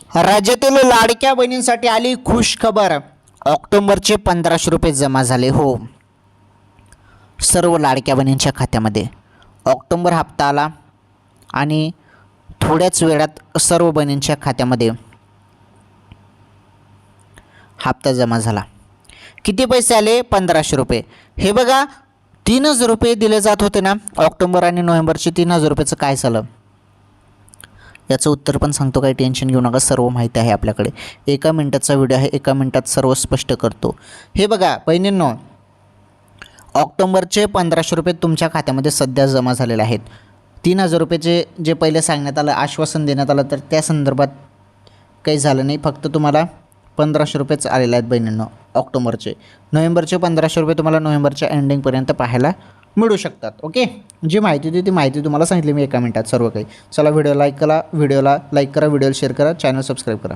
राज्यातील लाडक्या बहिणींसाठी आली खुश खबर. ऑक्टोबरचे 1500 रुपये जमा झाले. हो, सर्व लाडक्या बहिणींच्या खात्यामध्ये ऑक्टोबर हप्ता आला आणि थोड्याच वेळात सर्व बहिणींच्या खात्यामध्ये हप्ता जमा झाला. किती पैसे आले? 1500 रुपये. हे बघा, 3000 रुपये दिले जात होते ना ऑक्टोबर आणि नोव्हेंबरचे. 3000 रुपयाचं काय झालं याचं उत्तर पण सांगतो, काही टेन्शन घेऊ नका. सर्व माहिती आहे आपल्याकडे. 1 मिनिटाचा व्हिडिओ आहे, 1 मिनिटात सर्व स्पष्ट करतो. हे बघा बहिणींनो, ऑक्टोबरचे 1500 रुपये तुमच्या खात्यामध्ये सध्या जमा झालेले आहेत. 3000 रुपयेचे जे पहिले सांगण्यात आलं, आश्वासन देण्यात आलं, तर त्या संदर्भात काही झालं नाही. फक्त तुम्हाला 1500 रुपयेच आलेले आहेत बहिणींनो ऑक्टोबरचे. नोव्हेंबरचे 1500 रुपये तुम्हाला नोव्हेंबरच्या एंडिंगपर्यंत पाहायला मिळू शकतात. ओके, जी माहिती होती ती माहिती तुम्हाला सांगितली मी 1 मिनिटात सर्व काही. चला, व्हिडिओला लाईक करा, व्हिडिओला शेअर करा, चॅनल सबस्क्राईब करा.